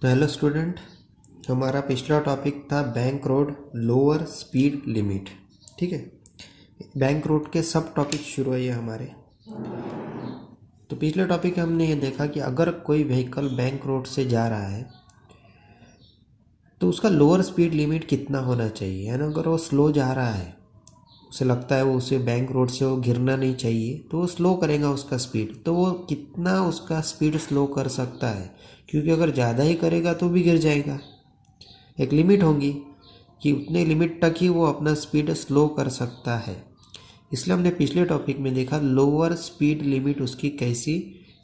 तो hello student, हमारा पिछला टॉपिक था bank road lower speed limit. ठीक है, बैंक रोड के सब टॉपिक शुरू हुए हमारे। तो पिछले टॉपिक में हमने ये देखा कि अगर कोई व्हीकल बैंक रोड से जा रहा है तो उसका लोअर स्पीड लिमिट कितना होना चाहिए, है ना। अगर वो स्लो जा रहा है, उसे लगता है वो उसे बैंक रोड से वो गिरना नहीं चाहिए, तो वो स्लो करेगा उसका स्पीड। तो वो कितना उसका स्पीड स्लो कर सकता है, क्योंकि अगर ज़्यादा ही करेगा तो भी गिर जाएगा। एक लिमिट होगी कि उतने लिमिट तक ही वो अपना स्पीड स्लो कर सकता है। इसलिए हमने पिछले टॉपिक में देखा लोअर स्पीड लिमिट उसकी कैसी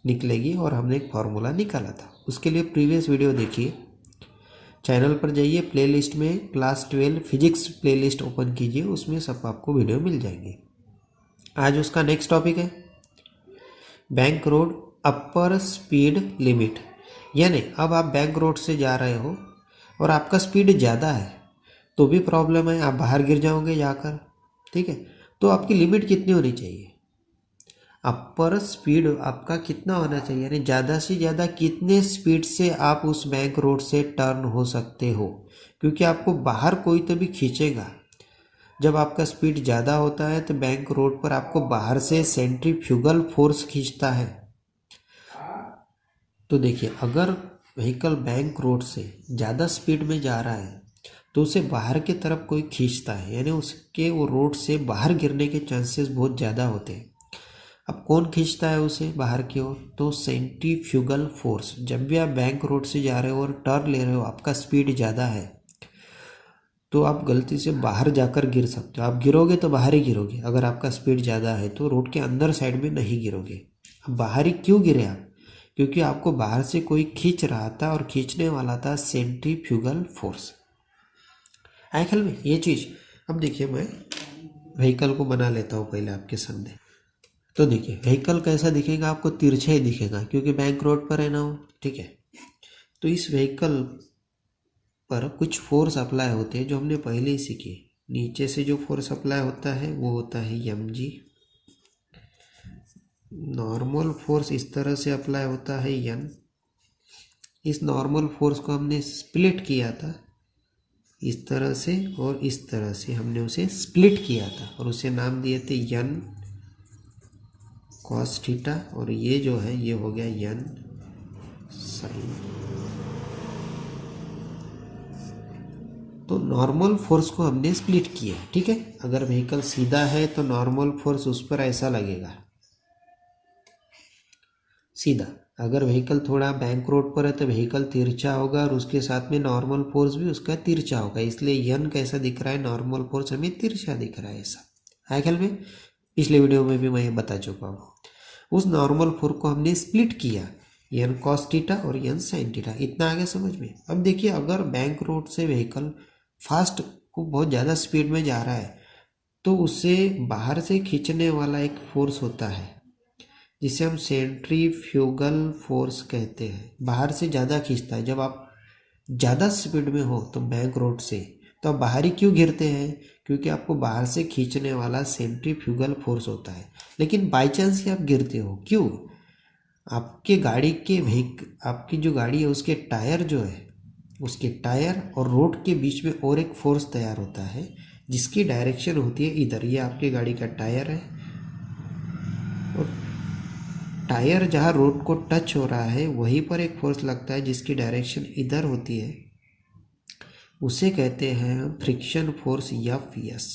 निकलेगी, और हमने एक फार्मूला निकाला था। उसके लिए प्रीवियस वीडियो देखिए, चैनल पर जाइए, प्लेलिस्ट में क्लास 12 फिजिक्स प्लेलिस्ट ओपन कीजिए, उसमें सब आपको वीडियो मिल जाएंगे। आज उसका नेक्स्ट टॉपिक है bank road upper speed limit. यानी अब आप बैंक रोड से जा रहे हो और आपका स्पीड ज़्यादा है तो भी प्रॉब्लम है, आप बाहर गिर जाओगे जाकर। ठीक है, तो आपकी लिमिट कितनी होनी चाहिए, अपर स्पीड आपका कितना होना चाहिए, यानी ज़्यादा से ज़्यादा कितने स्पीड से आप उस बैंक रोड से टर्न हो सकते हो, क्योंकि आपको बाहर कोई तो भी खींचेगा। जब आपका स्पीड ज़्यादा होता है तो बैंक रोड पर आपको बाहर से सेंट्रीफ्यूगल फोर्स खींचता है। तो देखिए, अगर व्हीकल बैंक रोड से ज़्यादा स्पीड में जा रहा है तो उसे बाहर की तरफ कोई खींचता है, यानी उसके वो रोड से बाहर गिरने के चांसेस बहुत ज़्यादा होते हैं। अब कौन खींचता है उसे बाहर की ओर, तो सेंट्रीफ्यूगल फोर्स। जब भी आप बैंक रोड से जा रहे हो और टर्न ले रहे हो, आपका स्पीड ज़्यादा है तो आप गलती से बाहर जाकर गिर सकते हो। आप गिरोगे तो बाहर ही गिरोगे, अगर आपका स्पीड ज़्यादा है तो रोड के अंदर साइड में नहीं गिरोगे। अब बाहर ही क्यों गिरे आप, क्योंकि आपको बाहर से कोई खींच रहा था और खींचने वाला था सेंट्रीफ्यूगल फोर्स। आए ख्याल में ये चीज़। अब देखिए, मैं व्हीकल को बना लेता हूँ पहले आपके सामने। तो देखिए, व्हीकल कैसा दिखेगा, आपको तिरछा ही दिखेगा क्योंकि बैंक रोड पर है ना वो। ठीक है, तो इस व्हीकल पर कुछ फोर्स अप्लाई होते हैं जो हमने पहले ही सीखे। नीचे से जो फोर्स अप्लाई होता है वो होता है mg। नॉर्मल फोर्स इस तरह से अप्लाई होता है n। इस नॉर्मल फोर्स को हमने स्प्लिट किया था इस तरह से और इस तरह से, हमने उसे स्प्लिट किया था और उसे नाम दिए थे n cos थीटा, और ये जो है ये हो गया n sin। तो नॉर्मल फोर्स को हमने स्प्लिट किया। ठीक है, अगर व्हीकल सीधा है तो नॉर्मल फोर्स उस पर ऐसा लगेगा सीधा। अगर व्हीकल थोड़ा बैंक रोड पर है तो व्हीकल तिरछा होगा और उसके साथ में नॉर्मल फोर्स भी उसका तिरछा होगा, इसलिए यन कैसा दिख रहा है, नॉर्मल फोर्स हमें तिरछा दिख रहा है ऐसा। है ख्याल में, पिछले वीडियो में भी मैं बता चुका हूँ। उस नॉर्मल फोर्स को हमने स्प्लिट किया, यन कॉस थीटा और यन साइन थीटा। इतना आगे समझ में। अब देखिए, अगर बैंक रोड से व्हीकल फास्ट को बहुत ज़्यादा स्पीड में जा रहा है तो उसे बाहर से खींचने वाला एक फोर्स होता है जिसे हम सेंट्रीफ्यूगल फोर्स कहते हैं। बाहर से ज़्यादा खींचता है। जब आप ज़्यादा स्पीड में हो तो बैंक रोड से, तो आप बाहर ही क्यों गिरते हैं, क्योंकि आपको बाहर से खींचने वाला सेंट्रीफ्यूगल फोर्स होता है। लेकिन बाई चांस ही आप गिरते हो, क्यों, आपके गाड़ी के आपकी जो गाड़ी है उसके टायर जो है, उसके टायर और रोड के बीच में और एक फोर्स तैयार होता है जिसकी डायरेक्शन होती है इधर। ये आपकी गाड़ी का टायर है और टायर जहाँ रोड को टच हो रहा है वहीं पर एक फोर्स लगता है जिसकी डायरेक्शन इधर होती है, उसे कहते हैं हम फ्रिक्शन फोर्स या Fs।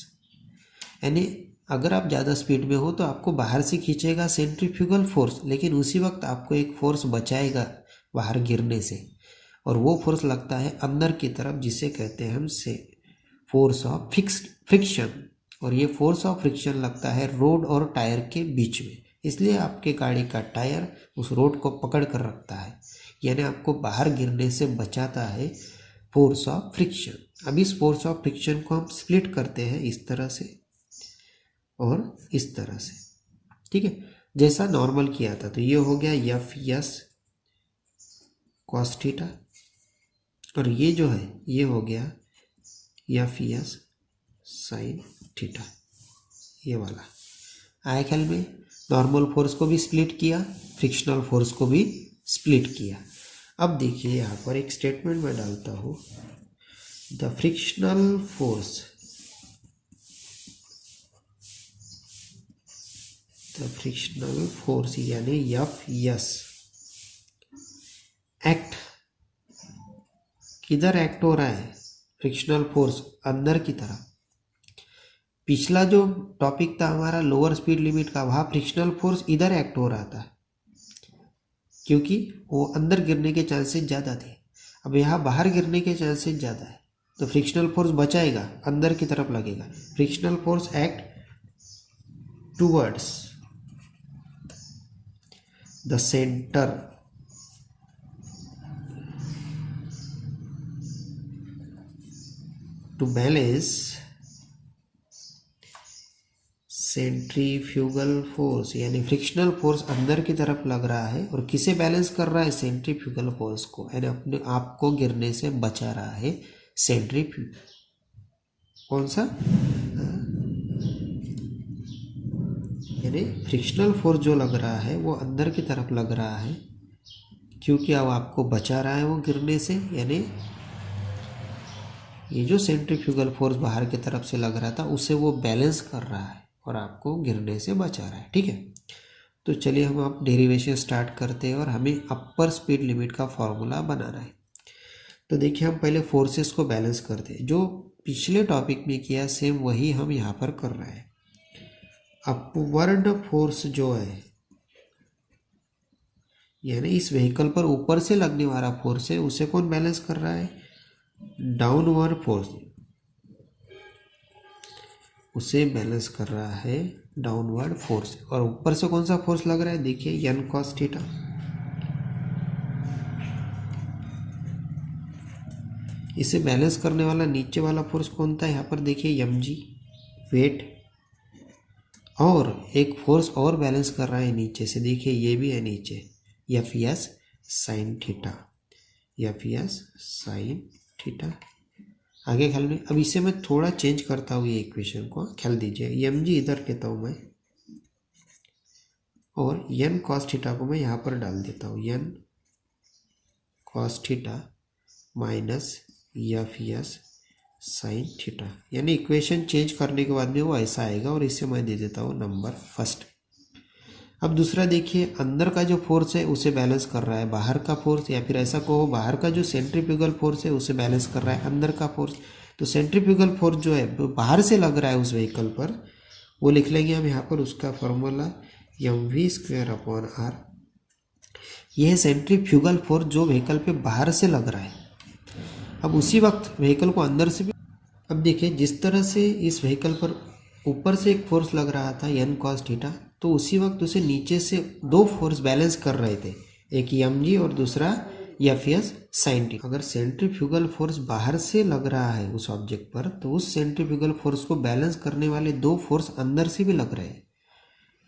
यानी अगर आप ज़्यादा स्पीड में हो तो आपको बाहर से खींचेगा सेंट्रीफ्यूगल फोर्स, लेकिन उसी वक्त आपको एक फोर्स बचाएगा बाहर गिरने से, और वो फोर्स लगता है अंदर की तरफ जिसे कहते हैं हम से फोर्स ऑफ फ्रिक्शन। और ये फोर्स ऑफ फ्रिक्शन लगता है रोड और टायर के बीच में, इसलिए आपके गाड़ी का टायर उस रोड को पकड़ कर रखता है, यानी आपको बाहर गिरने से बचाता है फोर्स ऑफ फ्रिक्शन। अब इस फोर्स ऑफ फ्रिक्शन को हम स्प्लिट करते हैं इस तरह से और इस तरह से। ठीक है, जैसा नॉर्मल किया था। तो ये हो गया Fs cos थीटा, और ये जो है ये हो गया Fs sin थीटा, ये वाला। आया ख्याल में, नॉर्मल फोर्स को भी स्प्लिट किया, फ्रिक्शनल फोर्स को भी स्प्लिट किया। अब देखिए यहाँ पर एक स्टेटमेंट मैं डालता हूँ, द फ्रिक्शनल फोर्स यानी Fs एक्ट किधर एक्ट हो रहा है, फ्रिक्शनल फोर्स अंदर की तरफ। पिछला जो टॉपिक था हमारा लोअर स्पीड लिमिट का, वहाँ फ्रिक्शनल फोर्स इधर एक्ट हो रहा था क्योंकि वो अंदर गिरने के चांसेस ज़्यादा थे। अब यहाँ बाहर गिरने के चांसेस ज़्यादा है, तो फ्रिक्शनल फोर्स बचाएगा, अंदर की तरफ लगेगा। Frictional force act towards the centre to balance centrifugal force, यानी फ्रिक्शनल फोर्स अंदर की तरफ लग रहा है और किसे बैलेंस कर रहा है, सेंट्रीफ्यूगल फोर्स को, यानी अपने आप को गिरने से बचा रहा है। सेंट्रीफ्यूगल कौन सा, यानी फ्रिक्शनल फोर्स जो लग रहा है वो अंदर की तरफ लग रहा है क्योंकि अब आपको बचा रहा है वो गिरने से, यानी ये जो सेंट्रीफ्यूगल फोर्स बाहर की तरफ से लग रहा था उसे वो बैलेंस कर रहा है और आपको गिरने से बचा रहा है। ठीक है, तो चलिए हम अब डेरिवेशन स्टार्ट करते हैं और हमें अपर स्पीड लिमिट का फॉर्मूला बनाना है। तो देखिए हम पहले फोर्सेस को बैलेंस करते हैं, जो पिछले टॉपिक में किया सेम वही हम यहाँ पर कर रहे हैं। अपवर्ड फोर्स जो है, यानी इस व्हीकल पर ऊपर से लगने वाला फोर्स है, उसे कौन बैलेंस कर रहा है, डाउनवर्ड फोर्स, उसे बैलेंस कर रहा है डाउनवर्ड फोर्स। और ऊपर से कौन सा फोर्स लग रहा है, देखिए n cos थीटा। इसे बैलेंस करने वाला नीचे वाला फोर्स कौन था, यहाँ पर देखिए mg वेट, और एक फोर्स और बैलेंस कर रहा है नीचे से, देखिए ये भी है नीचे, Fs sine theta, Fs sine theta. आगे ख्याल में, अब इसे मैं थोड़ा चेंज करता हूँ ये इक्वेशन को, ख्याल दीजिए mg इधर लेता हूँ मैं और n cos थीटा को मैं यहाँ पर डाल देता हूँ, n cos theta minus Fs sine theta, यानी इक्वेशन चेंज करने के बाद में वो ऐसा आएगा और इसे मैं दे देता हूँ नंबर फर्स्ट। अब दूसरा देखिए, अंदर का जो फोर्स है उसे बैलेंस कर रहा है बाहर का फोर्स, या फिर ऐसा कहो बाहर का जो सेंट्रीफ्यूगल फोर्स है उसे बैलेंस कर रहा है अंदर का फोर्स। तो सेंट्रीफ्यूगल फोर्स जो है वो बाहर से लग रहा है उस व्हीकल पर, वो लिख लेंगे हम यहाँ पर, उसका फॉर्मूला mv²/r। यह है सेंट्रीफ्यूगल फोर्स जो व्हीकल पे बाहर से लग रहा है। अब उसी वक्त व्हीकल को अंदर से भी, अब देखिए जिस तरह से इस व्हीकल पर ऊपर से एक फोर्स लग रहा था n cos थीटा, तो उसी वक्त उसे नीचे से दो फोर्स बैलेंस कर रहे थे, एक mg और दूसरा Fs साइन थीटा। अगर सेंट्रीफ्यूगल फोर्स बाहर से लग रहा है उस ऑब्जेक्ट पर, तो उस सेंट्रीफ्यूगल फोर्स को बैलेंस करने वाले दो फोर्स अंदर से भी लग रहे हैं।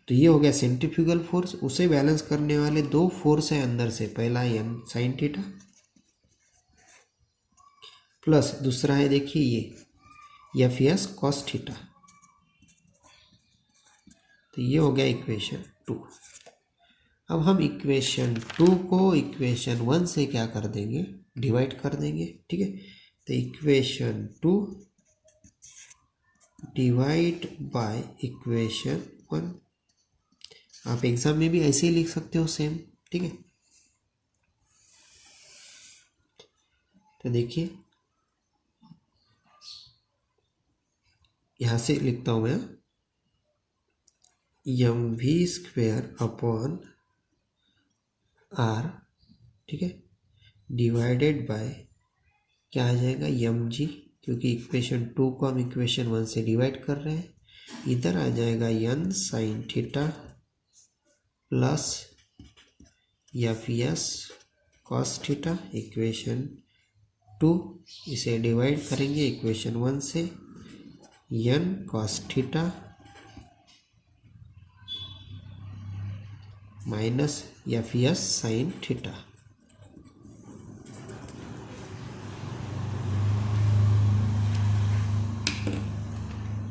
तो ये हो गया सेंट्रीफ्यूगल फोर्स, उसे बैलेंस करने वाले दो फोर्स है अंदर से, पहला n साइन थीटा प्लस दूसरा है देखिए ये Fs कॉस थीटा। तो ये हो गया इक्वेशन 2। अब हम इक्वेशन 2 को इक्वेशन 1 से क्या कर देंगे, डिवाइड कर देंगे। ठीक है, तो इक्वेशन 2 डिवाइड बाय इक्वेशन 1, आप एग्जाम में भी ऐसे ही लिख सकते हो सेम। ठीक है, तो देखिए यहाँ से लिखता हूँ मैं mv²/r, ठीक है, डिवाइडेड बाय क्या आ जाएगा mg, क्योंकि इक्वेशन 2 को हम इक्वेशन 1 से डिवाइड कर रहे हैं, इधर आ जाएगा n sine theta plus Fs cos theta. Equation 2 इसे डिवाइड करेंगे इक्वेशन 1 से, n cos theta minus Fs sine theta.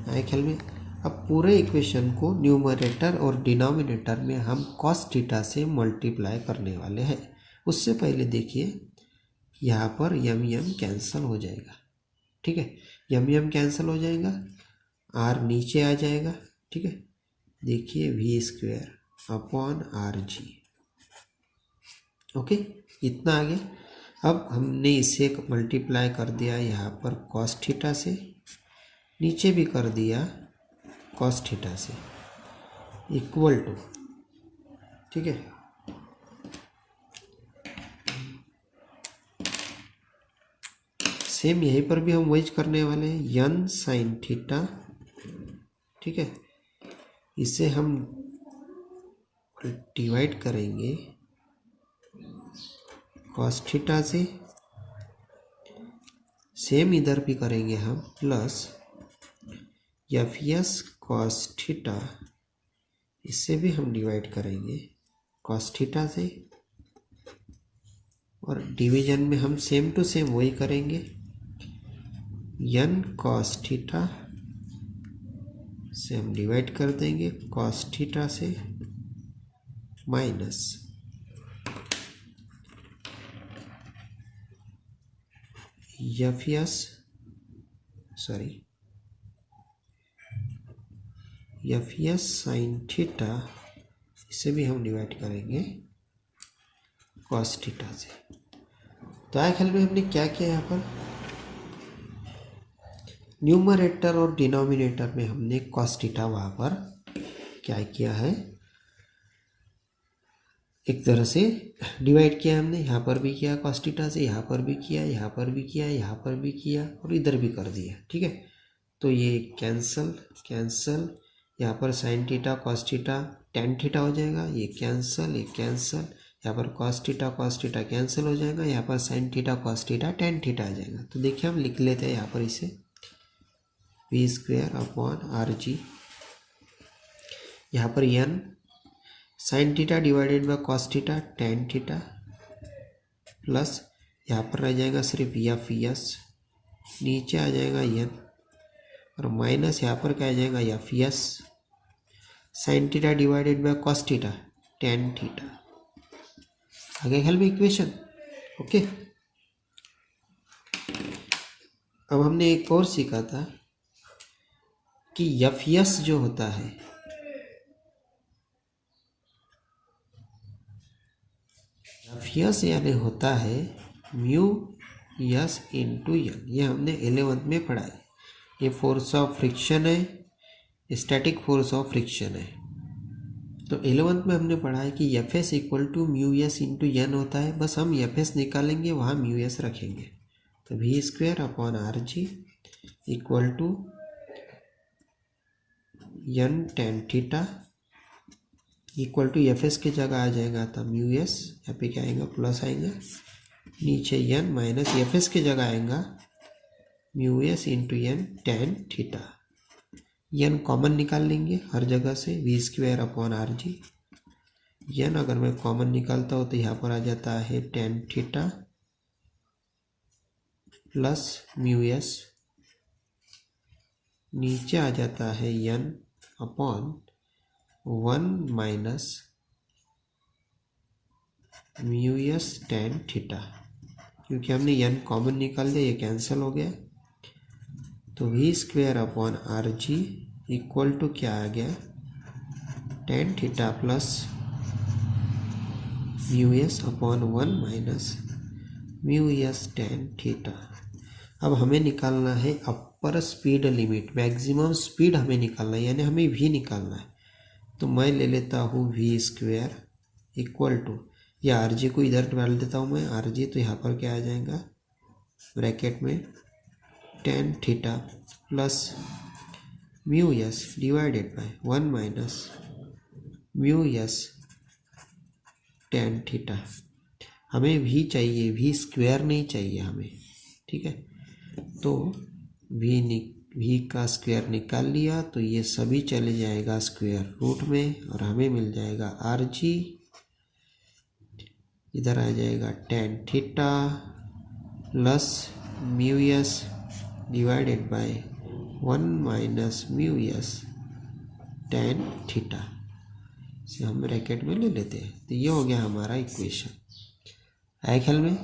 आए ख्याल में। अब पूरे इक्वेशन को न्यूमरेटर और डिनोमिनेटर में हम cos थीटा से मल्टीप्लाई करने वाले हैं, उससे पहले देखिए यहाँ पर यम यम कैंसिल हो जाएगा, ठीक है, यम यम कैंसिल हो जाएगा, आर नीचे आ जाएगा, ठीक है। देखिए V square upon R G, okay, इतना आ गया। अब हमने इसे मल्टीप्लाई कर दिया यहाँ पर कॉस थीटा से, नीचे भी कर दिया कॉस थीटा से, इक्वल टू, ठीक है, सेम यहीं पर भी हम वही करने वाले हैं, यन साइन थीटा, ठीक है, इसे हम डिवाइड करेंगे कॉस थीटा से, सेम इधर भी करेंगे हम, plus F S cos theta, इससे भी हम डिवाइड करेंगे कॉस थीटा से, और डिवीजन में हम सेम टू सेम वही करेंगे, यन कॉस थीटा से हम डिवाइड कर देंगे कॉस थीटा से, minus F S sine theta, इसे भी हम डिवाइड करेंगे कॉस थीटा से। तो आए ख्याल में हमने क्या किया यहाँ पर, न्यूमरेटर और डिनोमिनेटर में हमने कॉस थीटा वहाँ पर क्या किया है, एक तरह से डिवाइड किया हमने, यहाँ पर भी किया कॉस थीटा से, यहाँ पर भी किया, यहाँ पर भी किया, यहाँ पर भी किया, और इधर भी कर दिया, ठीक है। तो ये कैंसल, यहाँ पर sine theta cos theta tan theta हो जाएगा, ये कैंसल, यहाँ पर कॉस थीटा कैंसिल हो जाएगा, यहाँ पर sine theta cos theta tan theta आ जाएगा। तो देखिए हम लिख लेते हैं यहाँ पर इसे, V square upon R G, यहाँ पर N sine theta divided by cos theta tan theta, plus यहाँ पर रह जाएगा सिर्फ एफ एस, नीचे आ जाएगा एन, और माइनस यहाँ पर क्या आ जाएगा F S sign theta divided by cos theta tan theta. आगे ख्याल में इक्वेशन, ओके। अब हमने एक और सीखा था कि एफ एस जो होता है, एफ एस यानी होता है म्यू एस इंटू एन, ये हमने 11th में पढ़ा है। ये फोर्स ऑफ फ्रिक्शन है, स्टैटिक फोर्स ऑफ फ्रिक्शन है। तो 11th में हमने पढ़ा है कि F S equal to mu S into N होता है, बस हम एफ एस निकालेंगे, वहाँ म्यू एस रखेंगे। तो V square upon R G equal to N tan theta equal to F S की जगह आ जाएगा था म्यू एस, यहाँ पे क्या आएगा प्लस आएगा, नीचे एन माइनस एफ एस की जगह आएगा mu S into N tan theta, N common निकाल लेंगे हर जगह से, V square upon R G, N अगर मैं कॉमन निकालता हूँ तो यहाँ पर आ जाता है tan theta plus mu S, नीचे आ जाता है N upon 1 minus mu S tan theta, क्योंकि हमने एन कॉमन निकाल दिया, ये कैंसिल हो गया। तो V square upon R G equal to क्या आ गया, tan theta plus mu S upon 1 minus mu S tan theta. अब हमें निकालना है upper speed limit, maximum speed हमें निकालना है, यानी हमें वी निकालना है। तो मैं ले लेता हूँ वी स्क्वायर इक्वल टू, या आर जी को इधर डाल देता हूँ मैं, आर जी, तो यहाँ पर क्या आ जाएगा ब्रैकेट में ten theta plus mu S divided by 1 minus mu S tan theta. हमें भी चाहिए, भी स्क्वायर नहीं चाहिए हमें, ठीक है। तो भी का स्क्वायर निकाल लिया, तो ये सभी चले जाएगा स्क्वायर रूट में, और हमें मिल जाएगा आर जी, इधर आ जाएगा ten theta plus mu S divided by 1 minus mu S tan theta, से हम ब्रैकेट में ले लेते हैं। तो ये हो गया हमारा इक्वेशन। आए ख्याल में?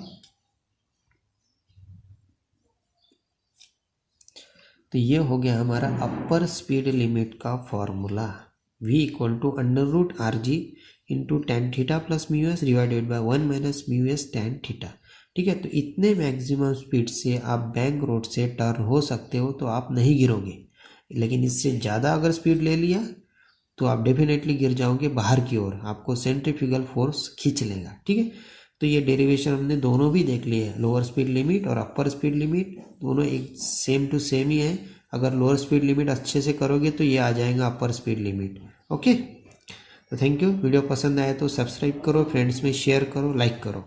तो ये हो गया हमारा अपर स्पीड लिमिट का formula, v equal to under root R G into tan theta plus mu S divided by 1 minus mu S tan theta. ठीक है, तो इतने मैक्सिमम स्पीड से आप बैंक रोड से टर्न हो सकते हो तो आप नहीं गिरोगे, लेकिन इससे ज़्यादा अगर स्पीड ले लिया तो आप डेफिनेटली गिर जाओगे बाहर की ओर, आपको सेंट्रीफ्यूगल फोर्स खींच लेगा। ठीक है, तो ये डेरिवेशन हमने दोनों भी देख लिए है, लोअर स्पीड लिमिट और अपर स्पीड लिमिट दोनों एक सेम टू सेम ही है। अगर लोअर स्पीड लिमिट अच्छे से करोगे तो ये आ जाएगा अपर स्पीड लिमिट। ओके, तो थैंक यू। वीडियो पसंद आए तो सब्सक्राइब करो, फ्रेंड्स में शेयर करो, लाइक करो।